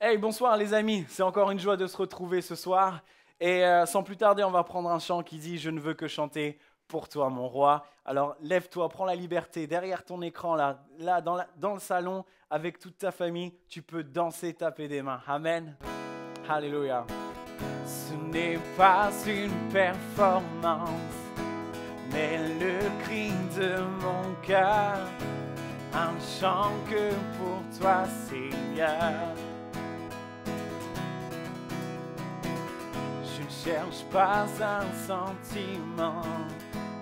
Hey, bonsoir les amis, c'est encore une joie de se retrouver ce soir. Et sans plus tarder, on va prendre un chant qui dit « Je ne veux que chanter pour toi, mon roi ». Alors lève-toi, prends la liberté, derrière ton écran, là dans le salon, avec toute ta famille, tu peux danser, taper des mains. Amen. Alléluia. Ce n'est pas une performance, mais le cri de mon cœur, un chant que pour toi, Seigneur. Je ne cherche pas un sentiment,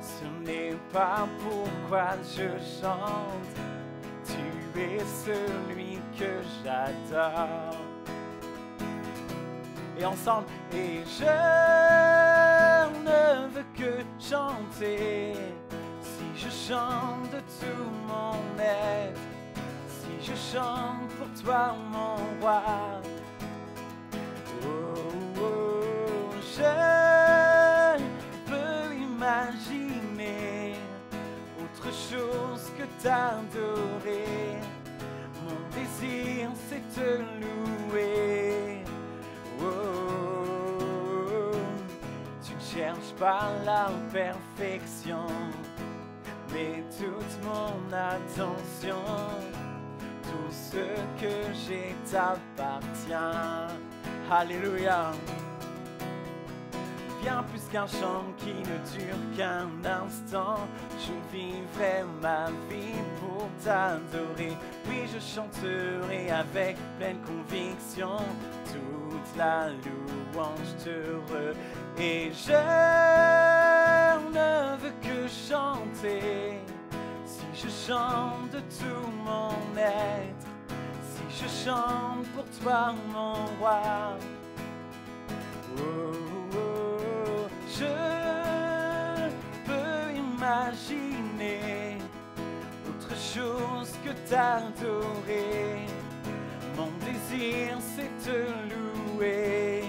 ce n'est pas pourquoi je chante. Tu es celui que j'adore. Et ensemble, et je ne veux que chanter. Si je chante de tout mon être, si je chante pour toi, mon roi. Je peux imaginer autre chose que t'adorer. Mon désir, c'est te louer. Tu ne cherches pas la perfection, mais toute mon attention, tout ce que j'ai t'appartient. Alléluia. Bien plus qu'un chant qui ne dure qu'un instant, je vivrai ma vie pour t'adorer. Oui, je chanterai avec pleine conviction toute la louange t'heureux. Et je ne veux que chanter, si je chante de tout mon être, si je chante pour toi, mon roi. Je peux imaginer autre chose que t'adorer. Mon désir, c'est te louer.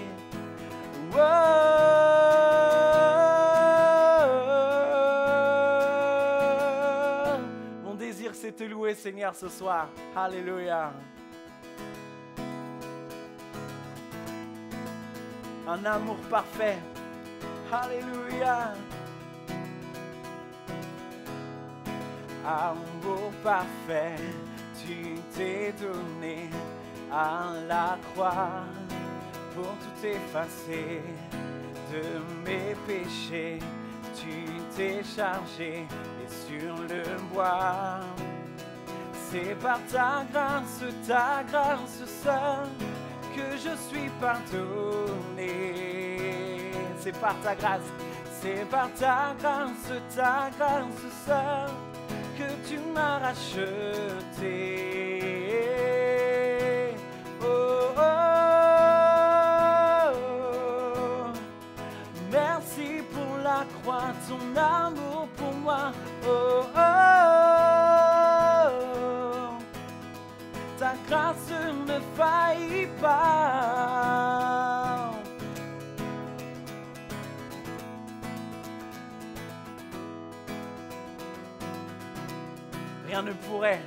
Mon désir, c'est te louer, Seigneur, ce soir. Alléluia. Un amour parfait. Alléluia. Amour parfait, tu t'es donné à la croix pour tout effacer de mes péchés. Tu t'es chargé et sur le bois. C'est par ta grâce seule que je suis pardonné. C'est par ta grâce seule que tu m'as racheté. Oh, oh, oh. Merci pour la croix, ton amour pour moi. Oh, oh, oh. Ta grâce ne faillit pas. Rien ne pourrait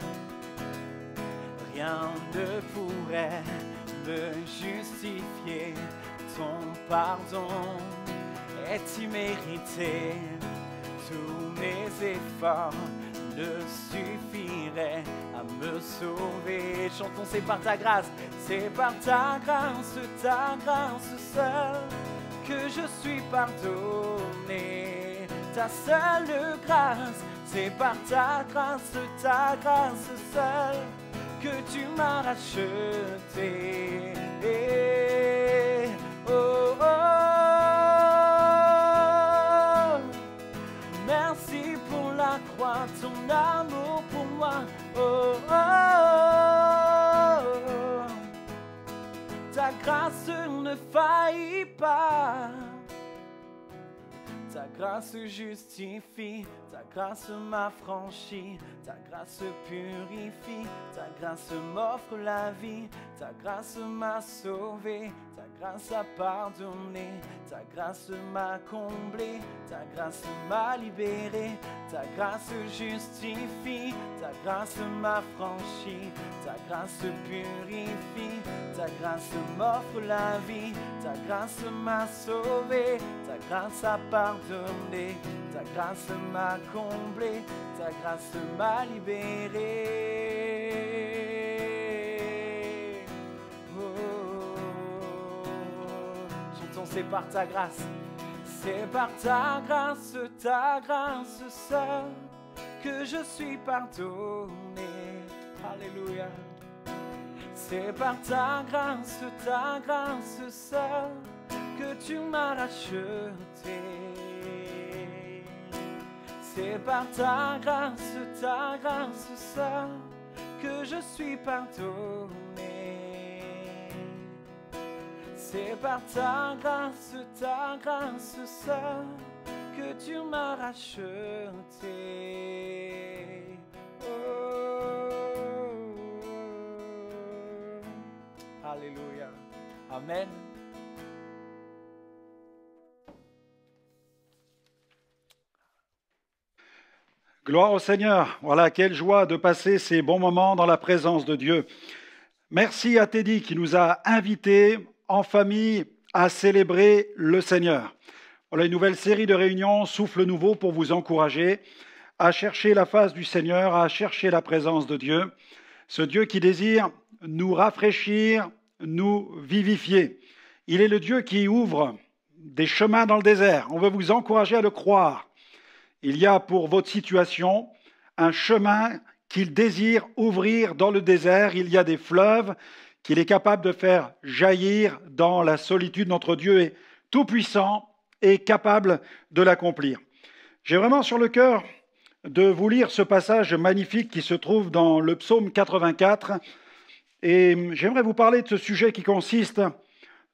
me justifier. Ton pardon est immérité. Tous mes efforts ne suffiraient à me sauver. Chantons, c'est par ta grâce seule que je suis pardonné. Ta seule grâce, c'est par ta grâce seule que tu m'as racheté. Oh, oh, oh. Merci pour la croix, ton amour pour moi. Oh, oh, oh. Ta grâce ne faillit pas. Ta grâce justifie, ta grâce m'affranchit, ta grâce purifie, ta grâce m'offre la vie, ta grâce m'a sauvé, ta grâce a pardonné, ta grâce m'a comblé, ta grâce m'a libéré, ta grâce justifie, ta grâce m'affranchit, ta grâce purifie, ta Ta grâce m'offre la vie, ta grâce m'a sauvé, ta grâce a pardonné, ta grâce m'a comblé, ta grâce m'a libéré. Oh, chantons, c'est par ta grâce, c'est par ta grâce seule que je suis pardonné. Alléluia. C'est par ta grâce seule que tu m'as racheté. C'est par ta grâce seule que je suis pardonné. C'est par ta grâce seule que tu m'as racheté. Oh. Alléluia. Amen. Gloire au Seigneur. Voilà, quelle joie de passer ces bons moments dans la présence de Dieu. Merci à Teddy qui nous a invités en famille à célébrer le Seigneur. Voilà une nouvelle série de réunions, Souffle Nouveau, pour vous encourager à chercher la face du Seigneur, à chercher la présence de Dieu. Ce Dieu qui désire nous rafraîchir, nous vivifier. Il est le Dieu qui ouvre des chemins dans le désert. On veut vous encourager à le croire. Il y a pour votre situation un chemin qu'il désire ouvrir dans le désert. Il y a des fleuves qu'il est capable de faire jaillir dans la solitude. Notre Dieu est tout-puissant et capable de l'accomplir. J'ai vraiment sur le cœur de vous lire ce passage magnifique qui se trouve dans le psaume 84. Et j'aimerais vous parler de ce sujet qui consiste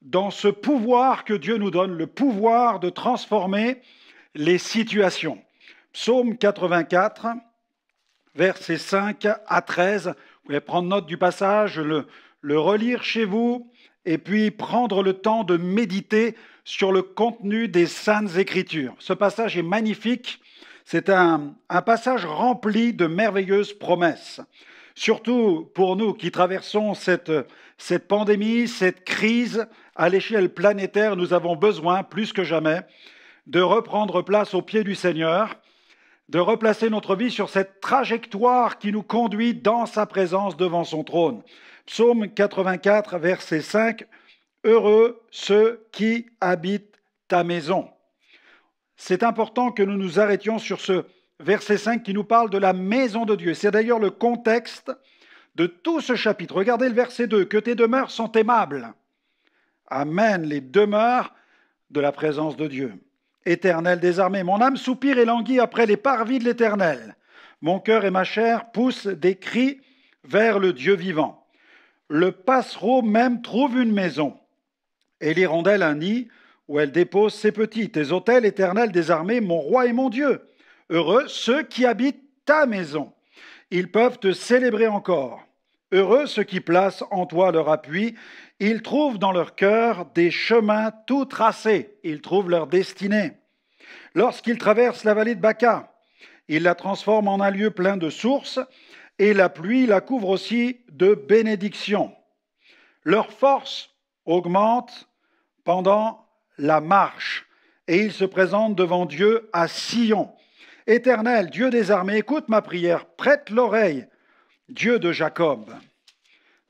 dans ce pouvoir que Dieu nous donne, le pouvoir de transformer les situations. Psaume 84, versets 5 à 13. Vous pouvez prendre note du passage, le relire chez vous et puis prendre le temps de méditer sur le contenu des Saintes Écritures. Ce passage est magnifique. C'est un passage rempli de merveilleuses promesses. Surtout pour nous qui traversons cette pandémie, cette crise à l'échelle planétaire, nous avons besoin, plus que jamais, de reprendre place au pied du Seigneur, de replacer notre vie sur cette trajectoire qui nous conduit dans sa présence devant son trône. Psaume 84, verset 5, « Heureux ceux qui habitent ta maison ». C'est important que nous nous arrêtions sur ce verset 5 qui nous parle de la maison de Dieu. C'est d'ailleurs le contexte de tout ce chapitre. Regardez le verset 2, « Que tes demeures sont aimables ». Amen, les demeures de la présence de Dieu. Éternel des armées, mon âme soupire et languit après les parvis de l'Éternel. Mon cœur et ma chair poussent des cris vers le Dieu vivant. Le passereau même trouve une maison, et l'hirondelle un nid où elle dépose ses petits. Tes autels, Éternel des armées, mon roi et mon Dieu. Heureux ceux qui habitent ta maison. Ils peuvent te célébrer encore. Heureux ceux qui placent en toi leur appui. Ils trouvent dans leur cœur des chemins tout tracés. Ils trouvent leur destinée. Lorsqu'ils traversent la vallée de Baca, ils la transforment en un lieu plein de sources, et la pluie la couvre aussi de bénédictions. Leur force augmente pendant la marche, et ils se présentent devant Dieu à Sion. Éternel, Dieu des armées, écoute ma prière, prête l'oreille, Dieu de Jacob.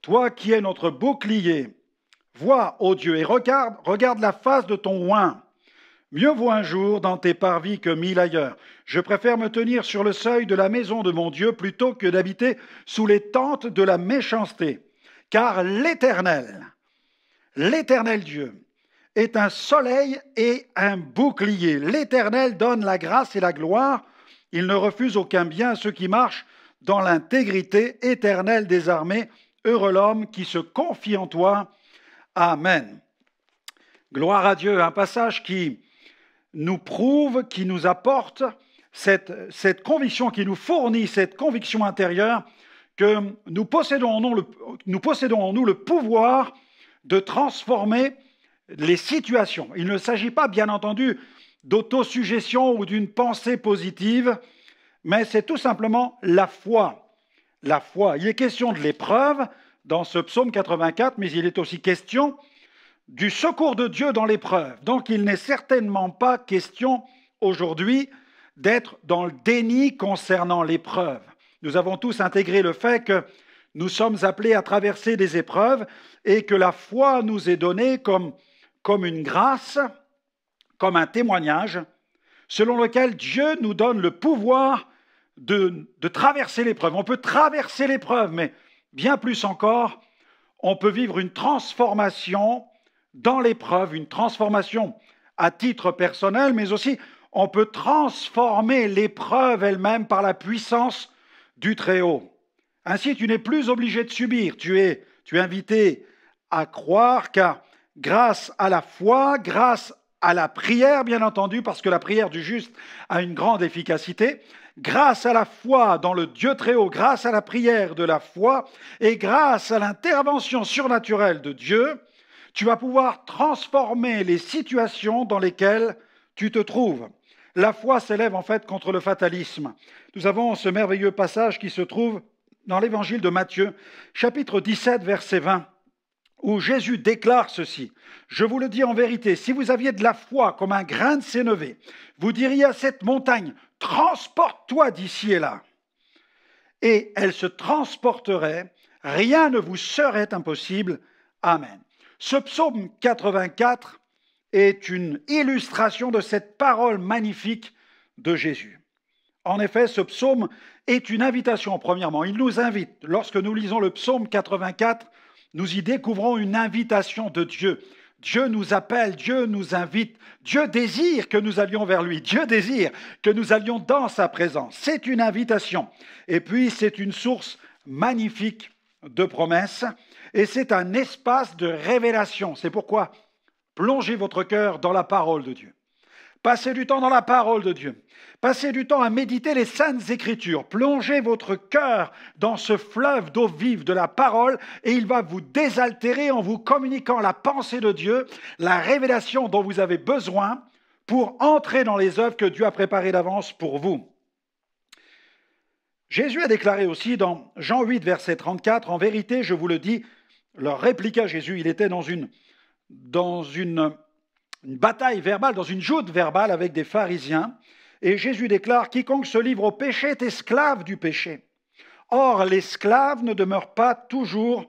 Toi qui es notre bouclier, vois, ô Dieu, et regarde la face de ton oint. Mieux vaut un jour dans tes parvis que 1000 ailleurs. Je préfère me tenir sur le seuil de la maison de mon Dieu plutôt que d'habiter sous les tentes de la méchanceté. Car l'Éternel Dieu, est un soleil et un bouclier. L'Éternel donne la grâce et la gloire. Il ne refuse aucun bien à ceux qui marchent dans l'intégrité. Éternel des armées, heureux l'homme qui se confie en toi. Amen. Gloire à Dieu, un passage qui nous prouve, qui nous apporte cette conviction, qui nous fournit cette conviction intérieure que nous possédons en nous le pouvoir de transformer les situations. Il ne s'agit pas, bien entendu, d'autosuggestion ou d'une pensée positive, mais c'est tout simplement la foi. La foi. Il est question de l'épreuve, dans ce psaume 84, mais il est aussi question du secours de Dieu dans l'épreuve. Donc il n'est certainement pas question aujourd'hui d'être dans le déni concernant l'épreuve. Nous avons tous intégré le fait que nous sommes appelés à traverser des épreuves et que la foi nous est donnée comme une grâce, comme un témoignage, selon lequel Dieu nous donne le pouvoir de traverser l'épreuve. On peut traverser l'épreuve, mais bien plus encore, on peut vivre une transformation dans l'épreuve, une transformation à titre personnel, mais aussi on peut transformer l'épreuve elle-même par la puissance du Très-Haut. Ainsi, tu n'es plus obligé de subir, tu es invité à croire, car grâce à la foi, grâce à la prière, bien entendu, parce que la prière du juste a une grande efficacité, grâce à la foi dans le Dieu Très-Haut, grâce à la prière de la foi et grâce à l'intervention surnaturelle de Dieu, tu vas pouvoir transformer les situations dans lesquelles tu te trouves. La foi s'élève en fait contre le fatalisme. Nous avons ce merveilleux passage qui se trouve dans l'évangile de Matthieu, chapitre 17, verset 20, où Jésus déclare ceci. « Je vous le dis en vérité, si vous aviez de la foi comme un grain de sénévé, vous diriez à cette montagne, transporte-toi d'ici et là. Et elle se transporterait, rien ne vous serait impossible. Amen. » Ce psaume 84 est une illustration de cette parole magnifique de Jésus. En effet, ce psaume est une invitation, premièrement. Il nous invite. Lorsque nous lisons le psaume 84, nous y découvrons une invitation de Dieu. Dieu nous appelle, Dieu nous invite, Dieu désire que nous allions vers lui, Dieu désire que nous allions dans sa présence. C'est une invitation. Et puis, c'est une source magnifique de promesses et c'est un espace de révélation. C'est pourquoi plongez votre cœur dans la parole de Dieu. Passez du temps dans la parole de Dieu. Passez du temps à méditer les saintes écritures. Plongez votre cœur dans ce fleuve d'eau vive de la parole et il va vous désaltérer en vous communiquant la pensée de Dieu, la révélation dont vous avez besoin pour entrer dans les œuvres que Dieu a préparées d'avance pour vous. Jésus a déclaré aussi dans Jean 8, verset 34, « En vérité, je vous le dis, leur répliqua Jésus, il était dans une bataille verbale, dans une joute verbale avec des pharisiens. Et Jésus déclare, « Quiconque se livre au péché est esclave du péché. Or, l'esclave ne demeure pas toujours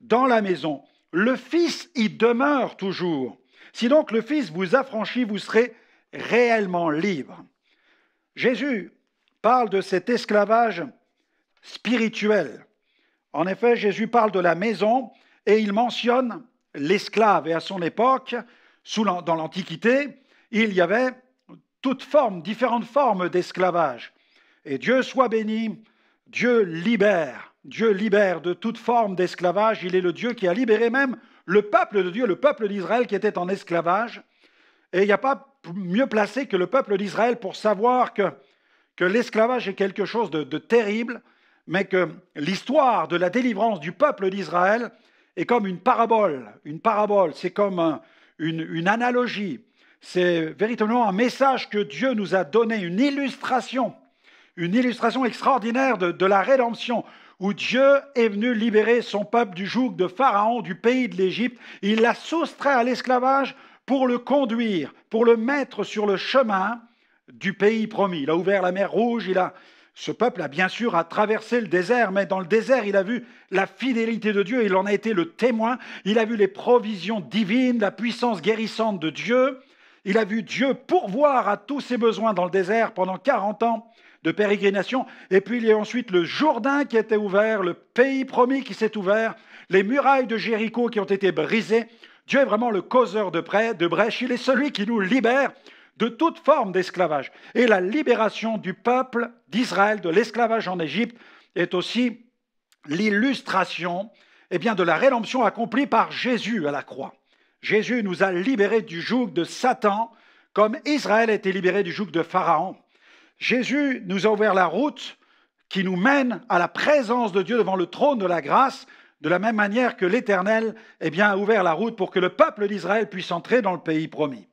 dans la maison. Le Fils y demeure toujours. Si donc le Fils vous affranchit, vous serez réellement libre. » Jésus parle de cet esclavage spirituel. En effet, Jésus parle de la maison et il mentionne l'esclave. Et à son époque, dans l'Antiquité, il y avait différentes formes d'esclavage. Et Dieu soit béni, Dieu libère de toute forme d'esclavage. Il est le Dieu qui a libéré même le peuple de Dieu, le peuple d'Israël qui était en esclavage. Et il n'y a pas mieux placé que le peuple d'Israël pour savoir que l'esclavage est quelque chose de terrible, mais que l'histoire de la délivrance du peuple d'Israël est comme une parabole. Une parabole, c'est comme une analogie. C'est véritablement un message que Dieu nous a donné, une illustration extraordinaire de la rédemption, où Dieu est venu libérer son peuple du joug de Pharaon, du pays de l'Égypte. Il l'a soustrait à l'esclavage pour le conduire, pour le mettre sur le chemin du pays promis. Il a ouvert la mer Rouge, ce peuple a bien sûr traversé le désert, mais dans le désert, il a vu la fidélité de Dieu, il en a été le témoin, il a vu les provisions divines, la puissance guérissante de Dieu, il a vu Dieu pourvoir à tous ses besoins dans le désert pendant 40 ans de pérégrination, et puis il y a ensuite le Jourdain qui était ouvert, le pays promis qui s'est ouvert, les murailles de Jéricho qui ont été brisées. Dieu est vraiment le causeur de brèche, il est celui qui nous libère de toute forme d'esclavage. Et la libération du peuple d'Israël de l'esclavage en Égypte est aussi l'illustration de la rédemption accomplie par Jésus à la croix. Jésus nous a libérés du joug de Satan, comme Israël a été libéré du joug de Pharaon. Jésus nous a ouvert la route qui nous mène à la présence de Dieu devant le trône de la grâce, de la même manière que l'Éternel a ouvert la route pour que le peuple d'Israël puisse entrer dans le pays promis.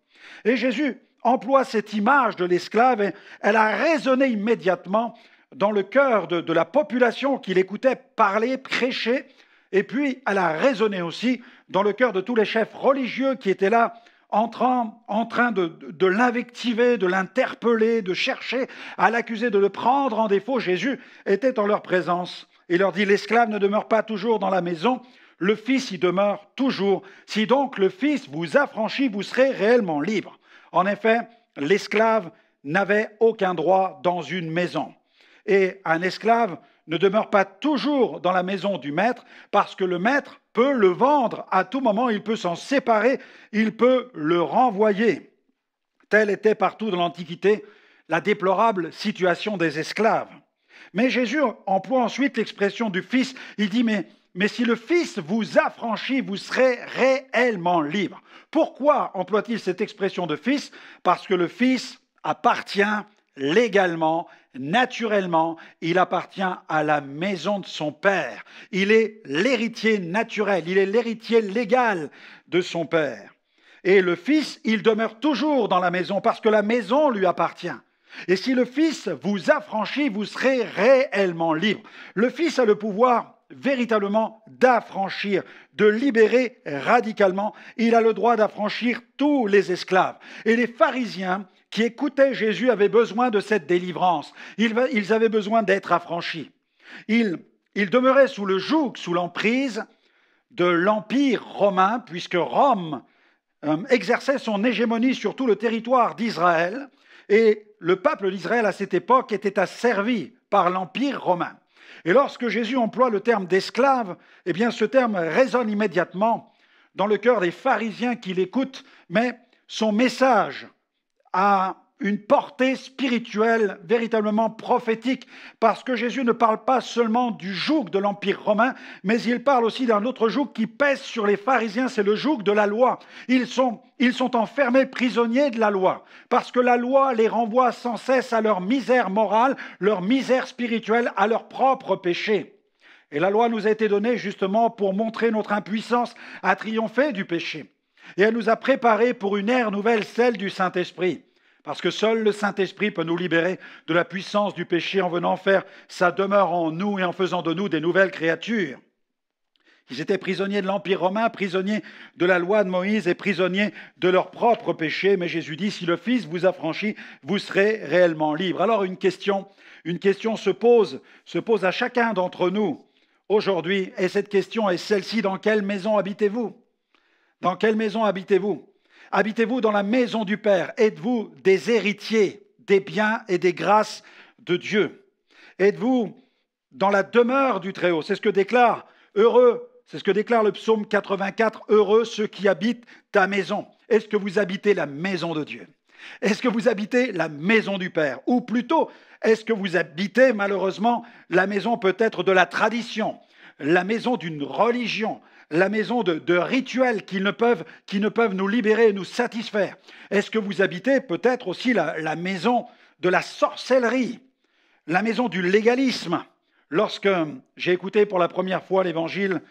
Et Jésus emploie cette image de l'esclave et elle a résonné immédiatement dans le cœur de la population qui l'écoutait parler, prêcher Et puis, elle a résonné aussi dans le cœur de tous les chefs religieux qui étaient là, en train de l'invectiver, de l'interpeller, de chercher à l'accuser, de le prendre en défaut. Jésus était en leur présence. Il leur dit, l'esclave ne demeure pas toujours dans la maison, le Fils y demeure toujours. Si donc le Fils vous affranchit, vous serez réellement libre. En effet, l'esclave n'avait aucun droit dans une maison. Et un esclave ne demeure pas toujours dans la maison du maître, parce que le maître peut le vendre à tout moment, il peut s'en séparer, il peut le renvoyer. Telle était partout dans l'Antiquité la déplorable situation des esclaves. Mais Jésus emploie ensuite l'expression du Fils. Il dit, mais si le Fils vous affranchit, vous serez réellement libre. Pourquoi emploie-t-il cette expression de Fils? Parce que le Fils appartient légalement, naturellement, il appartient à la maison de son Père. Il est l'héritier naturel, il est l'héritier légal de son Père. Et le Fils, il demeure toujours dans la maison parce que la maison lui appartient. Et si le Fils vous affranchit, vous serez réellement libre. Le Fils a le pouvoir véritablement d'affranchir, de libérer radicalement. Il a le droit d'affranchir tous les esclaves. Et les pharisiens qui écoutaient Jésus avaient besoin de cette délivrance. Ils avaient besoin d'être affranchis. Ils demeuraient sous le joug, sous l'emprise de l'Empire romain, puisque Rome exerçait son hégémonie sur tout le territoire d'Israël, et le peuple d'Israël à cette époque était asservi par l'Empire romain. Et lorsque Jésus emploie le terme d'esclave, eh bien ce terme résonne immédiatement dans le cœur des pharisiens qui l'écoutent, mais son message a une portée spirituelle véritablement prophétique, parce que Jésus ne parle pas seulement du joug de l'Empire romain, mais il parle aussi d'un autre joug qui pèse sur les pharisiens, c'est le joug de la loi. Ils sont enfermés prisonniers de la loi, parce que la loi les renvoie sans cesse à leur misère morale, leur misère spirituelle, à leur propre péché. Et la loi nous a été donnée justement pour montrer notre impuissance à triompher du péché. Et elle nous a préparés pour une ère nouvelle, celle du Saint-Esprit. Parce que seul le Saint-Esprit peut nous libérer de la puissance du péché en venant faire sa demeure en nous et en faisant de nous des nouvelles créatures. Ils étaient prisonniers de l'Empire romain, prisonniers de la loi de Moïse et prisonniers de leur propre péché. Mais Jésus dit, si le Fils vous affranchit, vous serez réellement libre. Alors une question se pose à chacun d'entre nous aujourd'hui. Et cette question est celle-ci, dans quelle maison habitez-vous? Dans quelle maison habitez-vous? Habitez-vous dans la maison du Père? Êtes-vous des héritiers des biens et des grâces de Dieu? Êtes-vous dans la demeure du Très-Haut? C'est ce que déclare le psaume 84, heureux ceux qui habitent ta maison. Est-ce que vous habitez la maison de Dieu? Est-ce que vous habitez la maison du Père? Ou plutôt, est-ce que vous habitez malheureusement la maison peut-être de la tradition, la maison d'une religion, la maison de rituels qui ne peuvent nous libérer et nous satisfaire? Est-ce que vous habitez peut-être aussi la maison de la sorcellerie, la maison du légalisme? Lorsque j'ai écouté pour la première fois l'Évangile,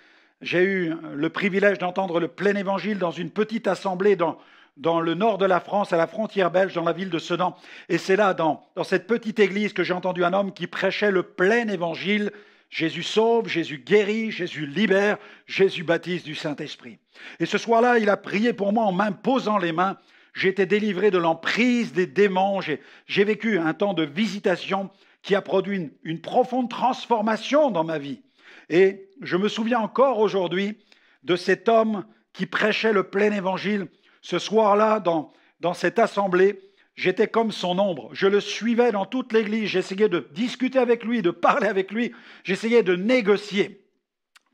j'ai eu le privilège d'entendre le plein Évangile dans une petite assemblée dans le nord de la France, à la frontière belge, dans la ville de Sedan. Et c'est là, dans cette petite église, que j'ai entendu un homme qui prêchait le plein Évangile. Jésus sauve, Jésus guérit, Jésus libère, Jésus baptise du Saint-Esprit. Et ce soir-là, il a prié pour moi en m'imposant les mains. J'ai été délivré de l'emprise des démons. J'ai vécu un temps de visitation qui a produit une profonde transformation dans ma vie. Et je me souviens encore aujourd'hui de cet homme qui prêchait le plein évangile. Ce soir-là, dans cette assemblée, j'étais comme son ombre. Je le suivais dans toute l'église. J'essayais de discuter avec lui, de parler avec lui. J'essayais de négocier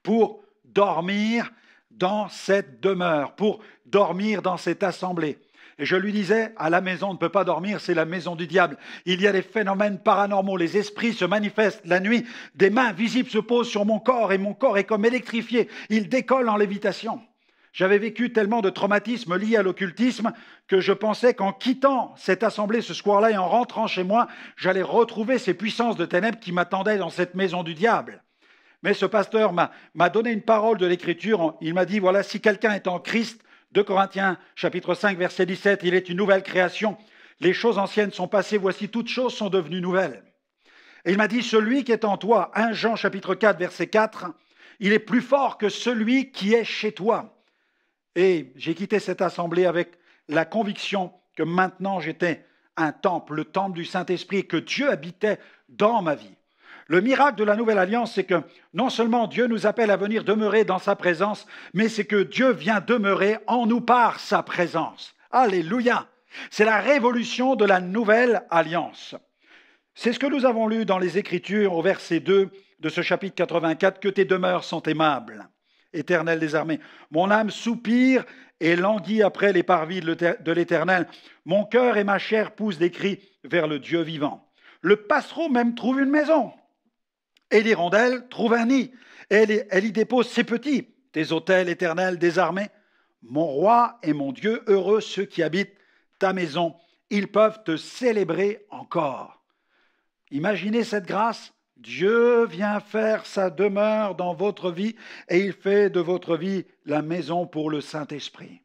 pour dormir dans cette demeure, pour dormir dans cette assemblée. Et je lui disais, à la maison, on ne peut pas dormir, c'est la maison du diable. Il y a des phénomènes paranormaux, les esprits se manifestent la nuit, des mains visibles se posent sur mon corps et mon corps est comme électrifié, il décolle en lévitation. J'avais vécu tellement de traumatismes liés à l'occultisme que je pensais qu'en quittant cette assemblée ce soir-là et en rentrant chez moi, j'allais retrouver ces puissances de ténèbres qui m'attendaient dans cette maison du diable. Mais ce pasteur m'a donné une parole de l'Écriture. Il m'a dit, voilà, si quelqu'un est en Christ, 2 Corinthiens, chapitre 5, verset 17, il est une nouvelle création. Les choses anciennes sont passées, voici toutes choses sont devenues nouvelles. Et il m'a dit, celui qui est en toi, 1 Jean, chapitre 4, verset 4, Il est plus fort que celui qui est chez toi. Et j'ai quitté cette assemblée avec la conviction que maintenant j'étais un temple, le temple du Saint-Esprit, et que Dieu habitait dans ma vie. Le miracle de la Nouvelle Alliance, c'est que non seulement Dieu nous appelle à venir demeurer dans sa présence, mais c'est que Dieu vient demeurer en nous par sa présence. Alléluia! C'est la révolution de la Nouvelle Alliance. C'est ce que nous avons lu dans les Écritures au verset 2 de ce chapitre 84, que tes demeures sont aimables, Éternel des armées. Mon âme soupire et languit après les parvis de l'Éternel. Mon cœur et ma chair poussent des cris vers le Dieu vivant. Le passereau même trouve une maison, et l'hirondelle trouve un nid, et elle y dépose ses petits. Tes autels, Éternel des armées, mon roi et mon Dieu, heureux ceux qui habitent ta maison, ils peuvent te célébrer encore. Imaginez cette grâce. Dieu vient faire sa demeure dans votre vie et il fait de votre vie la maison pour le Saint-Esprit.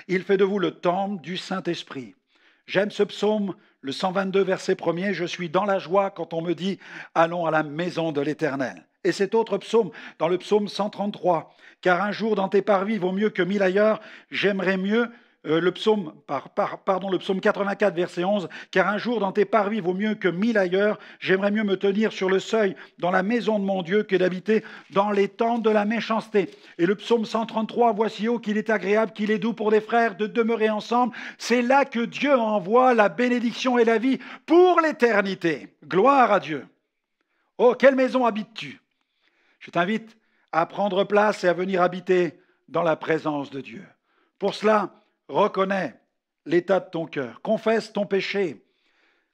Il fait de vous le temple du Saint-Esprit. J'aime ce psaume, le 122, verset 1er. Je suis dans la joie quand on me dit « Allons à la maison de l'Éternel ». Et cet autre psaume, dans le psaume 133, « Car un jour dans tes parvis vaut mieux que 1000 ailleurs, j'aimerais mieux… » le psaume 84, verset 11, « Car un jour dans tes parvis vaut mieux que 1000 ailleurs, j'aimerais mieux me tenir sur le seuil dans la maison de mon Dieu que d'habiter dans les tentes de la méchanceté. » Et le psaume 133, « Voici, oh, qu'il est agréable, qu'il est doux pour des frères de demeurer ensemble. » C'est là que Dieu envoie la bénédiction et la vie pour l'éternité. Gloire à Dieu. Oh, quelle maison habites-tu? Je t'invite à prendre place et à venir habiter dans la présence de Dieu. Pour cela, reconnais l'état de ton cœur, confesse ton péché,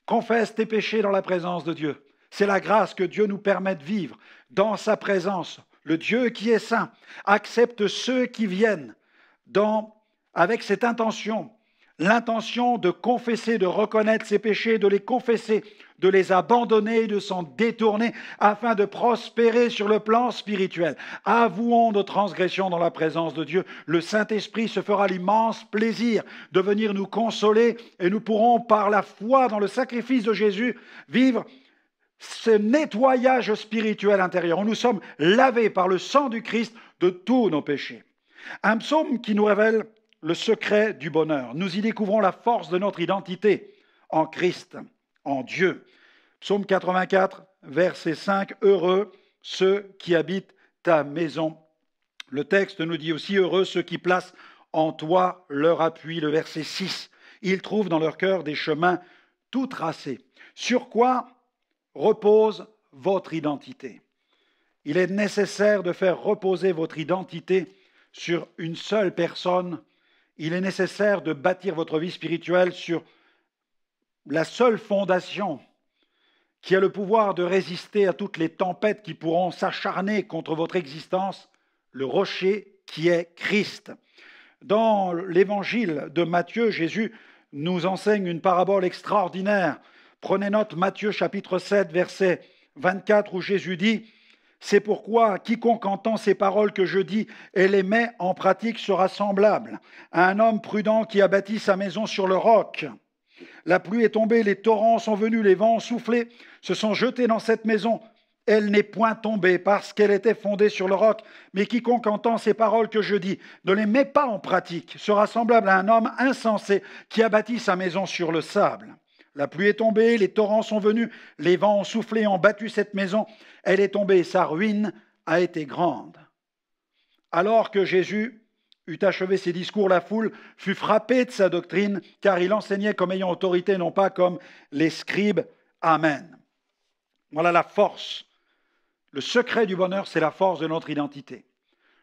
confesse tes péchés dans la présence de Dieu. C'est la grâce que Dieu nous permet de vivre dans sa présence. Le Dieu qui est saint accepte ceux qui viennent avec cette intention, l'intention de confesser, de reconnaître ses péchés, de les confesser, de les abandonner, de s'en détourner afin de prospérer sur le plan spirituel. Avouons nos transgressions dans la présence de Dieu. Le Saint-Esprit se fera l'immense plaisir de venir nous consoler et nous pourrons, par la foi dans le sacrifice de Jésus, vivre ce nettoyage spirituel intérieur, où nous sommes lavés par le sang du Christ de tous nos péchés. Un psaume qui nous révèle le secret du bonheur. Nous y découvrons la force de notre identité en Christ, en Dieu. Psaume 84, verset 5, « Heureux ceux qui habitent ta maison. » Le texte nous dit aussi « Heureux ceux qui placent en toi leur appui. » Le verset 6, « Ils trouvent dans leur cœur des chemins tout tracés. » Sur quoi repose votre identité? Il est nécessaire de faire reposer votre identité sur une seule personne. Il est nécessaire de bâtir votre vie spirituelle sur la seule fondation qui a le pouvoir de résister à toutes les tempêtes qui pourront s'acharner contre votre existence, le rocher qui est Christ. Dans l'évangile de Matthieu, Jésus nous enseigne une parabole extraordinaire. Prenez note, Matthieu chapitre 7, verset 24, où Jésus dit « C'est pourquoi quiconque entend ces paroles que je dis et les met en pratique sera semblable à un homme prudent qui a bâti sa maison sur le roc. La pluie est tombée, les torrents sont venus, les vents ont soufflé, se sont jetés dans cette maison. Elle n'est point tombée parce qu'elle était fondée sur le roc. Mais quiconque entend ces paroles que je dis, ne les met pas en pratique, sera semblable à un homme insensé qui a bâti sa maison sur le sable. La pluie est tombée, les torrents sont venus, les vents ont soufflé, ont battu cette maison. Elle est tombée, sa ruine a été grande. » Alors que Jésus eut achevé ses discours, la foule fut frappée de sa doctrine, car il enseignait comme ayant autorité, non pas comme les scribes. Amen. Voilà la force. Le secret du bonheur, c'est la force de notre identité.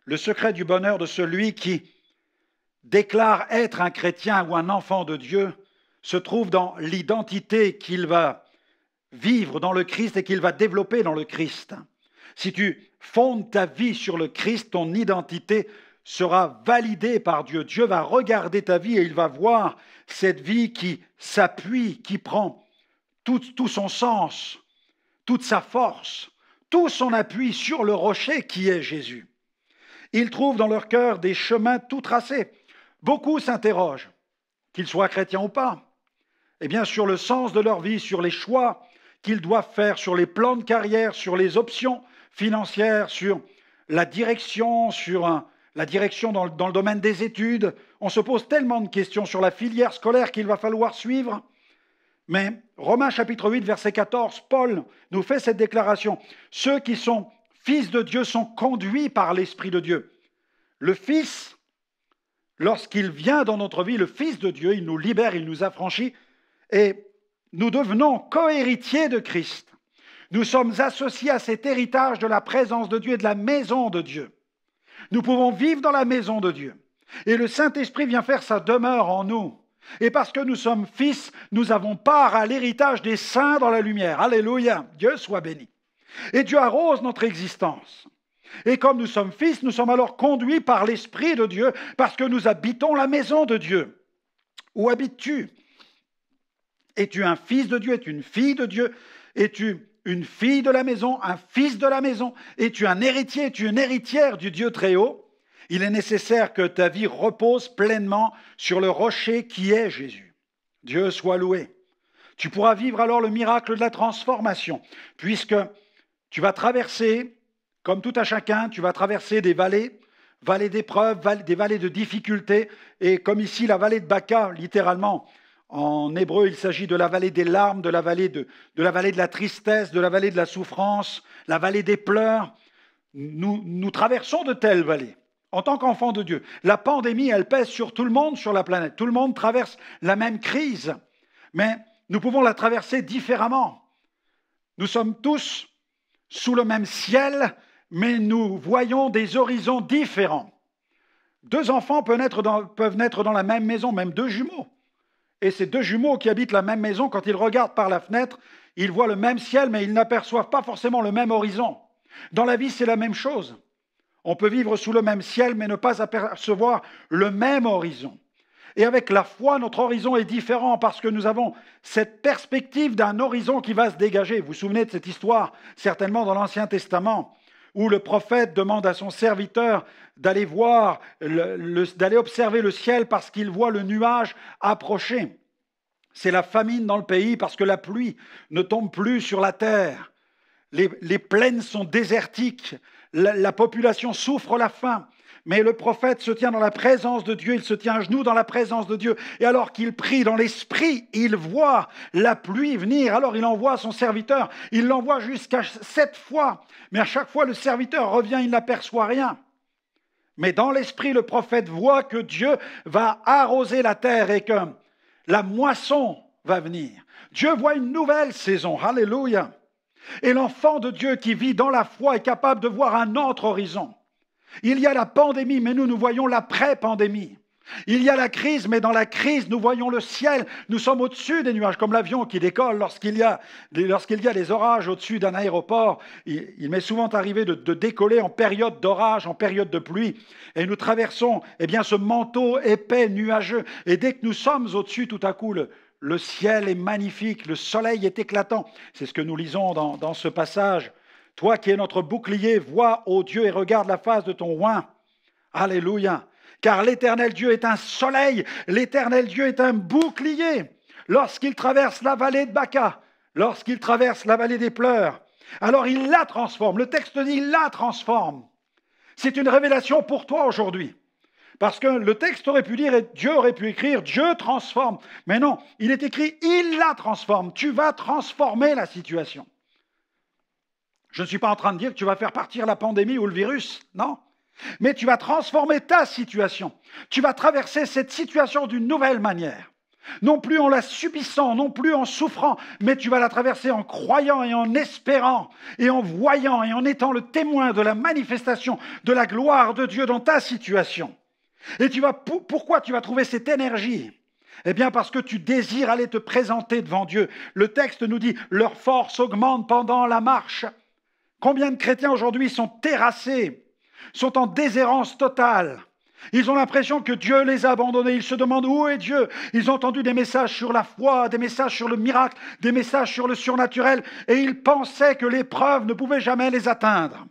Le secret du bonheur de celui qui déclare être un chrétien ou un enfant de Dieu se trouve dans l'identité qu'il va vivre dans le Christ et qu'il va développer dans le Christ. Si tu fondes ta vie sur le Christ, ton identité sera validée par Dieu. Dieu va regarder ta vie et il va voir cette vie qui s'appuie, qui prend tout son sens, toute sa force, tout son appui sur le rocher qui est Jésus. Ils trouvent dans leur cœur des chemins tout tracés. Beaucoup s'interrogent, qu'ils soient chrétiens ou pas, eh bien sur le sens de leur vie, sur les choix qu'ils doivent faire, sur les plans de carrière, sur les options financières, sur la direction, la direction dans le domaine des études. On se pose tellement de questions sur la filière scolaire qu'il va falloir suivre. Mais Romains chapitre 8, verset 14, Paul nous fait cette déclaration. Ceux qui sont fils de Dieu sont conduits par l'Esprit de Dieu. Le Fils, lorsqu'il vient dans notre vie, le Fils de Dieu, il nous libère, il nous affranchit et nous devenons co-héritiers de Christ. Nous sommes associés à cet héritage de la présence de Dieu et de la maison de Dieu. Nous pouvons vivre dans la maison de Dieu. Et le Saint-Esprit vient faire sa demeure en nous. Et parce que nous sommes fils, nous avons part à l'héritage des saints dans la lumière. Alléluia, Dieu soit béni. Et Dieu arrose notre existence. Et comme nous sommes fils, nous sommes alors conduits par l'Esprit de Dieu parce que nous habitons la maison de Dieu. Où habites-tu? Es-tu un fils de Dieu? Es-tu une fille de Dieu? Es-tu une fille de la maison? Un fils de la maison? Es-tu un héritier? Es-tu une héritière du Dieu très haut? Il est nécessaire que ta vie repose pleinement sur le rocher qui est Jésus. Dieu soit loué. Tu pourras vivre alors le miracle de la transformation, puisque tu vas traverser, comme tout à chacun, tu vas traverser des vallées d'épreuves, des vallées de difficultés, et comme ici la vallée de Baca, littéralement, en hébreu, il s'agit de la vallée des larmes, de la vallée de la tristesse, de la vallée de la souffrance, la vallée des pleurs. Nous traversons de telles vallées en tant qu'enfants de Dieu. La pandémie, elle pèse sur tout le monde sur la planète. Tout le monde traverse la même crise, mais nous pouvons la traverser différemment. Nous sommes tous sous le même ciel, mais nous voyons des horizons différents. Deux enfants peuvent naître dans la même maison, même deux jumeaux. Et ces deux jumeaux qui habitent la même maison, quand ils regardent par la fenêtre, ils voient le même ciel, mais ils n'aperçoivent pas forcément le même horizon. Dans la vie, c'est la même chose. On peut vivre sous le même ciel, mais ne pas apercevoir le même horizon. Et avec la foi, notre horizon est différent parce que nous avons cette perspective d'un horizon qui va se dégager. Vous vous souvenez de cette histoire, certainement dans l'Ancien Testament, où le prophète demande à son serviteur d'aller d'aller observer le ciel parce qu'il voit le nuage approcher. C'est la famine dans le pays parce que la pluie ne tombe plus sur la terre. Les plaines sont désertiques, la population souffre la faim. Mais le prophète se tient dans la présence de Dieu, il se tient à genoux dans la présence de Dieu. Et alors qu'il prie dans l'esprit, il voit la pluie venir. Alors il envoie son serviteur, il l'envoie jusqu'à 7 fois. Mais à chaque fois, le serviteur revient, il n'aperçoit rien. Mais dans l'esprit, le prophète voit que Dieu va arroser la terre et que la moisson va venir. Dieu voit une nouvelle saison. Alléluia. Et l'enfant de Dieu qui vit dans la foi est capable de voir un autre horizon. Il y a la pandémie, mais nous voyons l'après-pandémie. Il y a la crise, mais dans la crise, nous voyons le ciel. Nous sommes au-dessus des nuages, comme l'avion qui décolle lorsqu'il y a des orages au-dessus d'un aéroport. Il m'est souvent arrivé de décoller en période d'orage, en période de pluie. Et nous traversons ce manteau épais, nuageux. Et dès que nous sommes au-dessus, tout à coup, le ciel est magnifique, le soleil est éclatant. C'est ce que nous lisons dans ce passage. Toi qui es notre bouclier, vois, ô Dieu, et regarde la face de ton oint. Alléluia. Car l'Éternel Dieu est un soleil, l'Éternel Dieu est un bouclier. Lorsqu'il traverse la vallée de Baca, lorsqu'il traverse la vallée des pleurs, alors il la transforme. Le texte dit, il la transforme. C'est une révélation pour toi aujourd'hui. Parce que le texte aurait pu dire, et Dieu aurait pu écrire, Dieu transforme. Mais non, il est écrit, il la transforme. Tu vas transformer la situation. Je ne suis pas en train de dire que tu vas faire partir la pandémie ou le virus, non. Mais tu vas transformer ta situation. Tu vas traverser cette situation d'une nouvelle manière. Non plus en la subissant, non plus en souffrant, mais tu vas la traverser en croyant et en espérant et en voyant et en étant le témoin de la manifestation de la gloire de Dieu dans ta situation. Et pourquoi tu vas trouver cette énergie ? Eh bien parce que tu désires aller te présenter devant Dieu. Le texte nous dit, leur force augmente pendant la marche. Combien de chrétiens aujourd'hui sont terrassés, sont en déshérence totale? Ils ont l'impression que Dieu les a abandonnés. Ils se demandent où est Dieu. Ils ont entendu des messages sur la foi, des messages sur le miracle, des messages sur le surnaturel. Et ils pensaient que l'épreuve ne pouvait jamais les atteindre.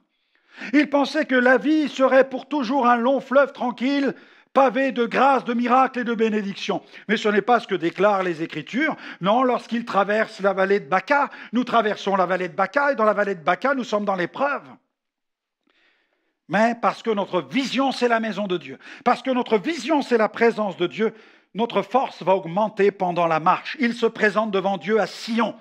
Ils pensaient que la vie serait pour toujours un long fleuve tranquille, pavé de grâce, de miracles et de bénédictions. Mais ce n'est pas ce que déclarent les Écritures. Non, lorsqu'ils traversent la vallée de Baca, nous traversons la vallée de Baca, et dans la vallée de Baca, nous sommes dans l'épreuve. Mais parce que notre vision, c'est la maison de Dieu, parce que notre vision, c'est la présence de Dieu, notre force va augmenter pendant la marche. Il se présente devant Dieu à Sion.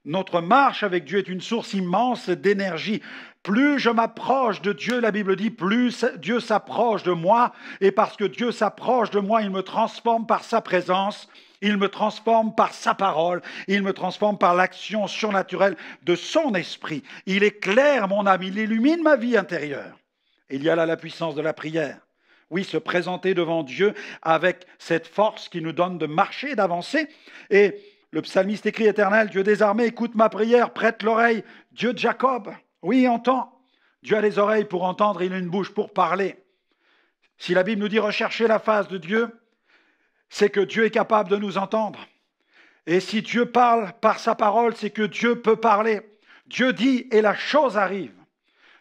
Notre marche avec Dieu est une source immense d'énergie. Plus je m'approche de Dieu, la Bible dit, plus Dieu s'approche de moi. Et parce que Dieu s'approche de moi, il me transforme par sa présence, il me transforme par sa parole, il me transforme par l'action surnaturelle de son esprit. Il éclaire mon âme, il illumine ma vie intérieure. Il y a là la puissance de la prière. Oui, se présenter devant Dieu avec cette force qui nous donne de marcher, d'avancer. Et le psalmiste écrit, Éternel, Dieu des armées, écoute ma prière, prête l'oreille. Dieu de Jacob, oui, entend. Dieu a les oreilles pour entendre, il a une bouche pour parler. Si la Bible nous dit rechercher la face de Dieu, c'est que Dieu est capable de nous entendre. Et si Dieu parle par sa parole, c'est que Dieu peut parler. Dieu dit et la chose arrive.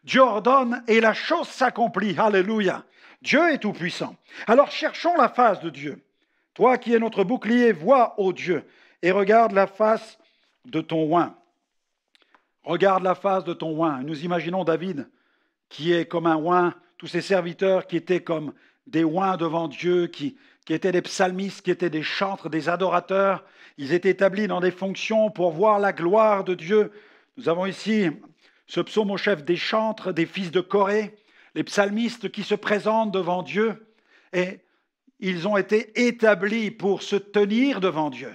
Dieu ordonne et la chose s'accomplit. Alléluia. Dieu est tout-puissant. Alors cherchons la face de Dieu. Toi qui es notre bouclier, vois, ô Dieu, et regarde la face de ton oint. Regarde la face de ton oint. Nous imaginons David qui est comme un oint, tous ses serviteurs qui étaient comme des oints devant Dieu, qui étaient des psalmistes, qui étaient des chantres, des adorateurs. Ils étaient établis dans des fonctions pour voir la gloire de Dieu. Nous avons ici ce psaume au chef des chantres, des fils de Corée, les psalmistes qui se présentent devant Dieu, et ils ont été établis pour se tenir devant Dieu.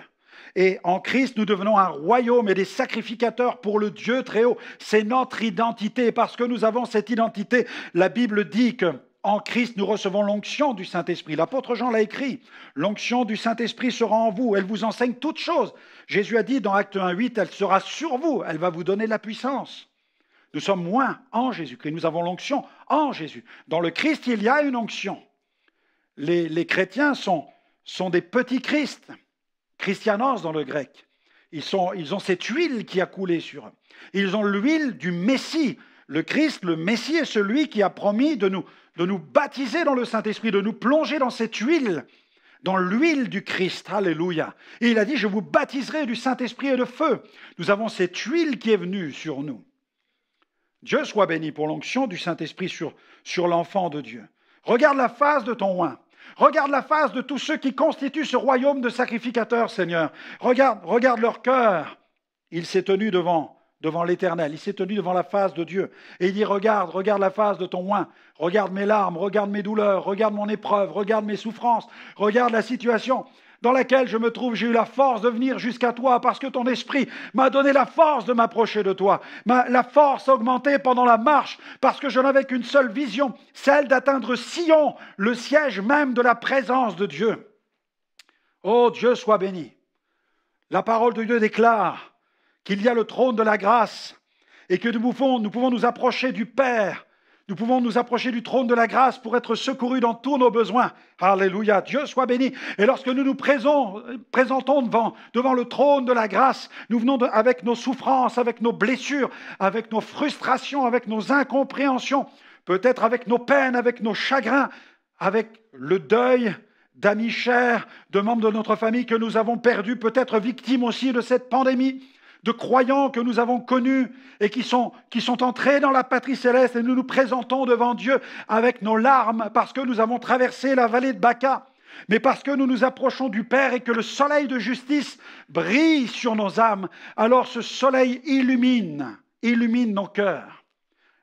Et en Christ, nous devenons un royaume et des sacrificateurs pour le Dieu très haut. C'est notre identité. Parce que nous avons cette identité, la Bible dit qu'en Christ, nous recevons l'onction du Saint-Esprit. L'apôtre Jean l'a écrit. L'onction du Saint-Esprit sera en vous. Elle vous enseigne toutes choses. Jésus a dit dans Acte 1:8, elle sera sur vous. Elle va vous donner la puissance. Nous sommes moins en Jésus-Christ. Nous avons l'onction en Jésus. Dans le Christ, il y a une onction. Les chrétiens sont des petits Christ. Christianos dans le grec. Ils ont cette huile qui a coulé sur eux. Ils ont l'huile du Messie. Le Christ, le Messie est celui qui a promis de nous baptiser dans le Saint-Esprit, de nous plonger dans cette huile, dans l'huile du Christ. Alléluia. Et il a dit, je vous baptiserai du Saint-Esprit et de feu. Nous avons cette huile qui est venue sur nous. Dieu soit béni pour l'onction du Saint-Esprit sur l'enfant de Dieu. Regarde la face de ton oint. Regarde la face de tous ceux qui constituent ce royaume de sacrificateurs, Seigneur. Regarde leur cœur. Il s'est tenu devant l'Éternel. Il s'est tenu devant la face de Dieu. Et il dit, regarde la face de ton oint. Regarde mes larmes, regarde mes douleurs, regarde mon épreuve, regarde mes souffrances, regarde la situation dans laquelle je me trouve. J'ai eu la force de venir jusqu'à toi parce que ton esprit m'a donné la force de m'approcher de toi. La force a augmenté pendant la marche parce que je n'avais qu'une seule vision, celle d'atteindre Sion, le siège même de la présence de Dieu. Oh, Dieu soit béni. La parole de Dieu déclare qu'il y a le trône de la grâce et que nous pouvons nous approcher du Père. Nous pouvons nous approcher du trône de la grâce pour être secourus dans tous nos besoins. Alléluia, Dieu soit béni. Et lorsque nous nous présentons devant le trône de la grâce, nous venons avec nos souffrances, avec nos blessures, avec nos frustrations, avec nos incompréhensions, peut-être avec nos peines, avec nos chagrins, avec le deuil d'amis chers, de membres de notre famille que nous avons perdus, peut-être victimes aussi de cette pandémie, de croyants que nous avons connus et qui sont entrés dans la patrie céleste, et nous nous présentons devant Dieu avec nos larmes parce que nous avons traversé la vallée de Baca, mais parce que nous nous approchons du Père et que le soleil de justice brille sur nos âmes. Alors ce soleil illumine nos cœurs.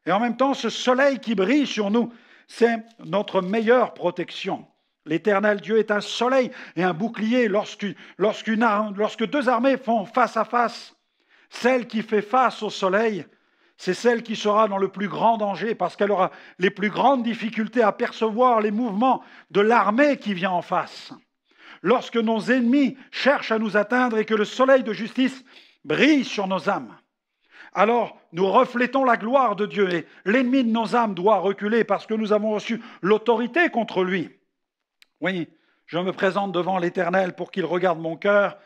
Et en même temps, ce soleil qui brille sur nous, c'est notre meilleure protection. L'Éternel Dieu est un soleil et un bouclier lorsque deux armées font face à face. Celle qui fait face au soleil, c'est celle qui sera dans le plus grand danger parce qu'elle aura les plus grandes difficultés à percevoir les mouvements de l'armée qui vient en face. Lorsque nos ennemis cherchent à nous atteindre et que le soleil de justice brille sur nos âmes, alors nous reflétons la gloire de Dieu et l'ennemi de nos âmes doit reculer parce que nous avons reçu l'autorité contre lui. Oui, je me présente devant l'Éternel pour qu'il regarde mon cœur,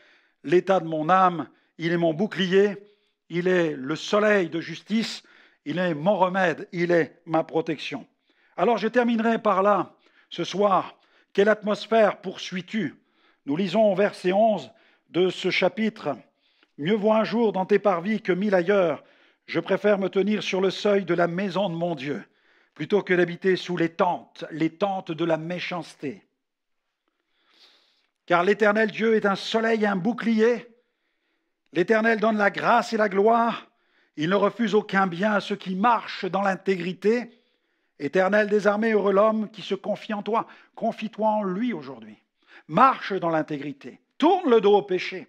l'état de mon âme. Il est mon bouclier, il est le soleil de justice, il est mon remède, il est ma protection. Alors je terminerai par là, ce soir. Quelle atmosphère poursuis-tu? Nous lisons au verset 11 de ce chapitre. « Mieux vaut un jour dans tes parvis que 1000 ailleurs. Je préfère me tenir sur le seuil de la maison de mon Dieu. plutôt que d'habiter sous les tentes de la méchanceté. Car l'Éternel Dieu est un soleil et un bouclier. L'Éternel donne la grâce et la gloire. Il ne refuse aucun bien à ceux qui marchent dans l'intégrité. Éternel des armées, heureux l'homme qui se confie en toi. Confie-toi en lui aujourd'hui. Marche dans l'intégrité. Tourne le dos au péché.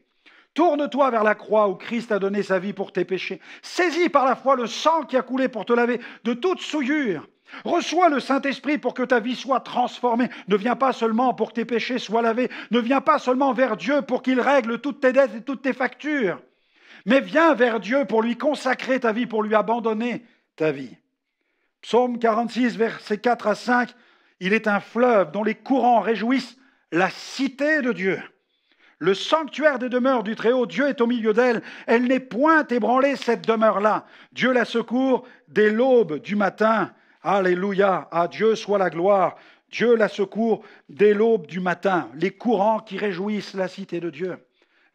Tourne-toi vers la croix où Christ a donné sa vie pour tes péchés. Saisis par la foi le sang qui a coulé pour te laver de toute souillure. Reçois le Saint-Esprit pour que ta vie soit transformée. Ne viens pas seulement pour que tes péchés soient lavés. Ne viens pas seulement vers Dieu pour qu'il règle toutes tes dettes et toutes tes factures. Mais viens vers Dieu pour lui consacrer ta vie, pour lui abandonner ta vie. Psaume 46, versets 4 à 5. Il est un fleuve dont les courants réjouissent la cité de Dieu. Le sanctuaire des demeures du Très-Haut, Dieu est au milieu d'elle. Elle n'est point ébranlée, cette demeure-là. Dieu la secourt dès l'aube du matin. Alléluia, à Dieu soit la gloire. Dieu la secourt dès l'aube du matin. Les courants qui réjouissent la cité de Dieu.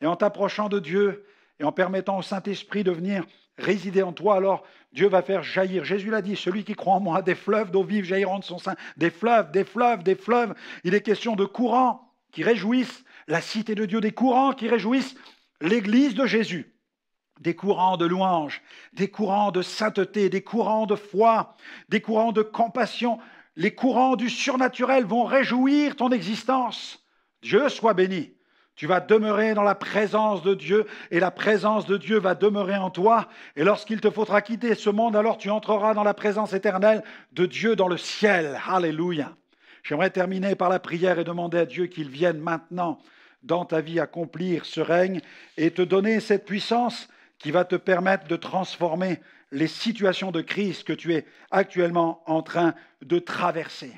Et en t'approchant de Dieu et en permettant au Saint-Esprit de venir résider en toi, alors Dieu va faire jaillir. Jésus l'a dit, celui qui croit en moi, des fleuves d'eau vive jailliront de son sein. Des fleuves, des fleuves, des fleuves. Il est question de courants qui réjouissent la cité de Dieu, des courants qui réjouissent l'Église de Jésus. Des courants de louange, des courants de sainteté, des courants de foi, des courants de compassion. Les courants du surnaturel vont réjouir ton existence. Dieu soit béni. Tu vas demeurer dans la présence de Dieu et la présence de Dieu va demeurer en toi. Et lorsqu'il te faudra quitter ce monde, alors tu entreras dans la présence éternelle de Dieu dans le ciel. Alléluia. J'aimerais terminer par la prière et demander à Dieu qu'il vienne maintenant dans ta vie accomplir ce règne et te donner cette puissance qui va te permettre de transformer les situations de crise que tu es actuellement en train de traverser.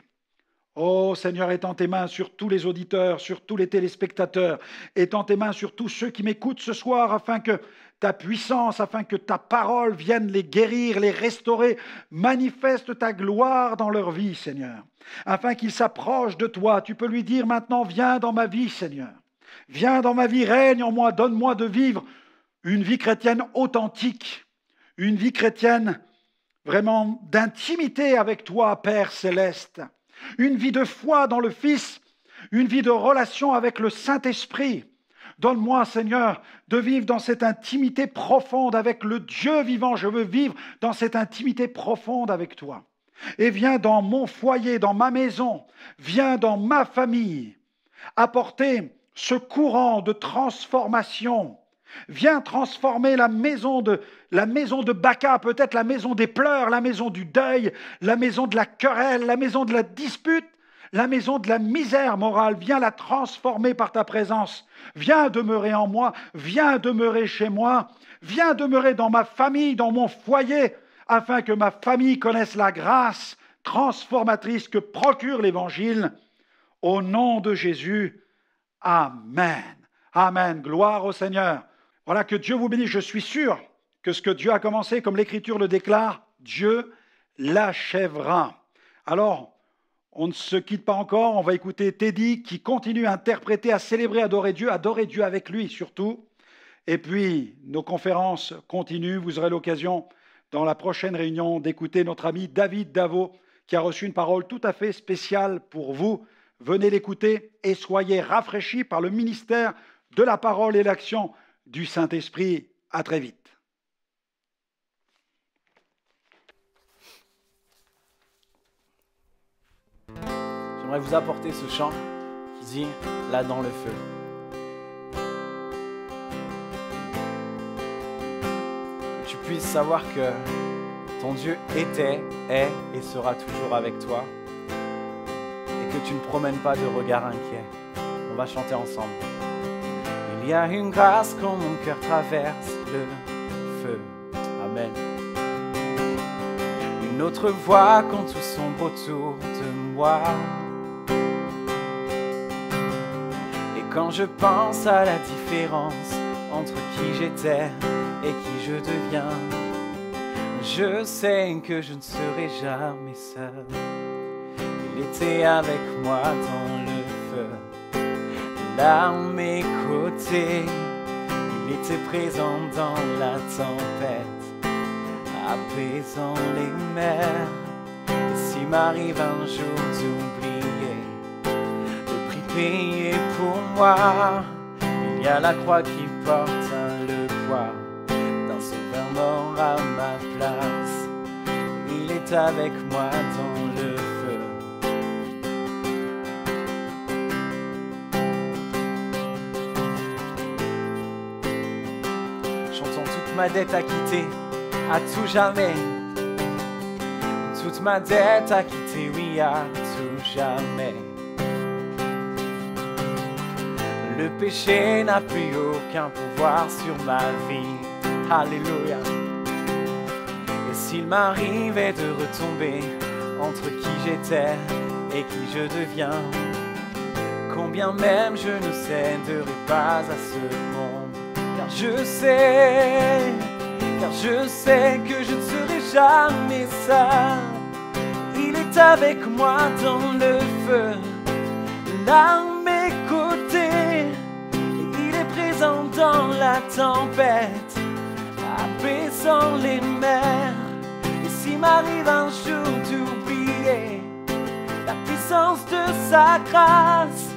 Oh Seigneur, étends tes mains sur tous les auditeurs, sur tous les téléspectateurs, étends tes mains sur tous ceux qui m'écoutent ce soir afin que ta puissance, afin que ta parole vienne les guérir, les restaurer, manifeste ta gloire dans leur vie, Seigneur, afin qu'ils s'approchent de toi. Tu peux lui dire maintenant, viens dans ma vie, Seigneur, viens dans ma vie, règne en moi, donne-moi de vivre une vie chrétienne authentique, une vie chrétienne vraiment d'intimité avec toi, Père céleste, une vie de foi dans le Fils, une vie de relation avec le Saint-Esprit. Donne-moi, Seigneur, de vivre dans cette intimité profonde avec le Dieu vivant. Je veux vivre dans cette intimité profonde avec toi. Et viens dans mon foyer, dans ma maison, viens dans ma famille, apporter ce courant de transformation. Viens transformer la maison de Baca, peut-être la maison des pleurs, la maison du deuil, la maison de la querelle, la maison de la dispute, la maison de la misère morale. Viens la transformer par ta présence. Viens demeurer en moi, viens demeurer chez moi, viens demeurer dans ma famille, dans mon foyer, afin que ma famille connaisse la grâce transformatrice que procure l'Évangile. Au nom de Jésus, Amen. Amen. Gloire au Seigneur. Voilà, que Dieu vous bénisse. Je suis sûr que ce que Dieu a commencé, comme l'Écriture le déclare, Dieu l'achèvera. Alors, on ne se quitte pas encore. On va écouter Teddy qui continue à interpréter, à célébrer, adorer Dieu avec lui surtout. Et puis, nos conférences continuent. Vous aurez l'occasion, dans la prochaine réunion, d'écouter notre ami David Davo qui a reçu une parole tout à fait spéciale pour vous. Venez l'écouter et soyez rafraîchis par le ministère de la parole et l'action du Saint-Esprit. À très vite. J'aimerais vous apporter ce chant qui dit « Là dans le feu ». Que tu puisses savoir que ton Dieu était, est et sera toujours avec toi. Et que tu ne promènes pas de regard inquiet. On va chanter ensemble. Il y a une grâce quand mon cœur traverse le feu. Amen. Une autre voix quand tout sombre autour de moi. Et quand je pense à la différence entre qui j'étais et qui je deviens, je sais que je ne serai jamais seul. Il était avec moi dans le feu, là à mes côtés. Il était présent dans la tempête, apaisant les mers. Et m'arrive un jour d'oublier le prix payé pour moi, il y a la croix qui porte le poids d'un sauveur mort à ma place. Il est avec moi dans le feu. Chantons toute ma dette acquittée, à tout jamais. Toute ma dette acquittée, oui, à tout jamais. Le péché n'a plus aucun pouvoir sur ma vie. Alléluia. Et s'il m'arrivait de retomber entre qui j'étais et qui je deviens, combien même je ne céderai pas à ce monde. Car je sais que je ne serai jamais seul. Il est avec moi dans le feu, là à mes côtés. Il est présent dans la tempête, apaisant les mers. Et s'il m'arrive un jour d'oublier la puissance de sa grâce,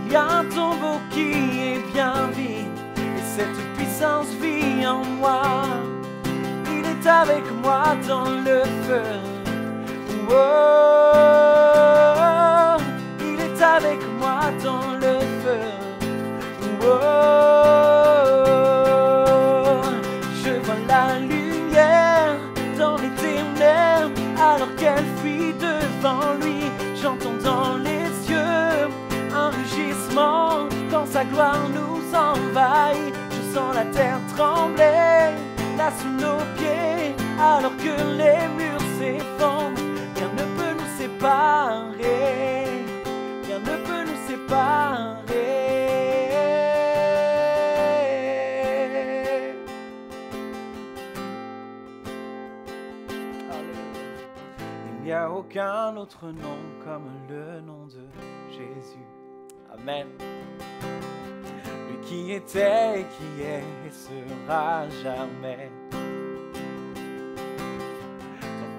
il y a un tombeau qui est bien vide, et cette puissance vit en moi. Il est avec moi dans le feu. Oh, il est avec moi dans le feu. Oh, je vois la lumière dans les ténèbres, alors qu'elle fuit devant lui. J'entends dans les yeux un rugissement quand sa gloire nous envahit. Je sens la terre trembler là sous nos pieds, alors que les murs s'effondrent. Rien ne peut nous séparer, rien ne peut nous séparer. Il n'y a aucun autre nom comme le nom de Jésus. Amen. Lui qui était et qui est et sera jamais.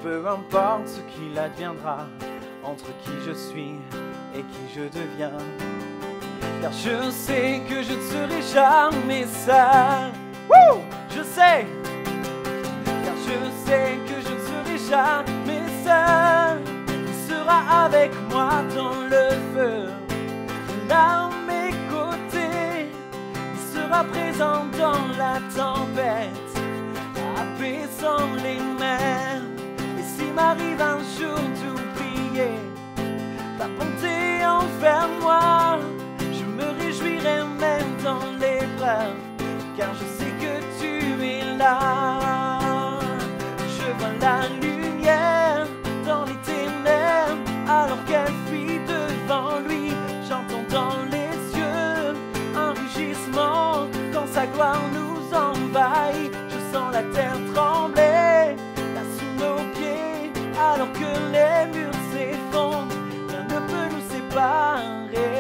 Peu importe ce qu'il adviendra, entre qui je suis et qui je deviens, car je sais que je ne serai jamais seul. Woo! Je sais, car je sais que je ne serai jamais seul. Il sera avec moi dans le feu, là à mes côtés. Il sera présent dans la tempête, apaisant les mers. S'il m'arrive un jour d'oublier ta bonté envers moi, je me réjouirai même dans l'épreuve, car je sais que tu es là. Je vois la lumière dans les ténèbres, alors qu'elle fuit devant lui. J'entends dans les yeux un rugissement quand sa gloire nous envahit. Je sens la terre trembler là sous nos pieds, alors que les murs s'effondrent. Rien ne peut nous séparer,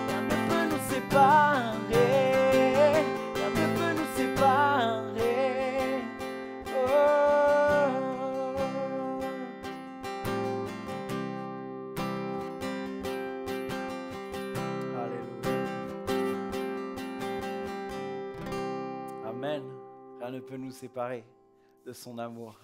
rien ne peut nous séparer, rien ne peut nous séparer. Oh. Alléluia. Amen. Rien ne peut nous séparer de son amour.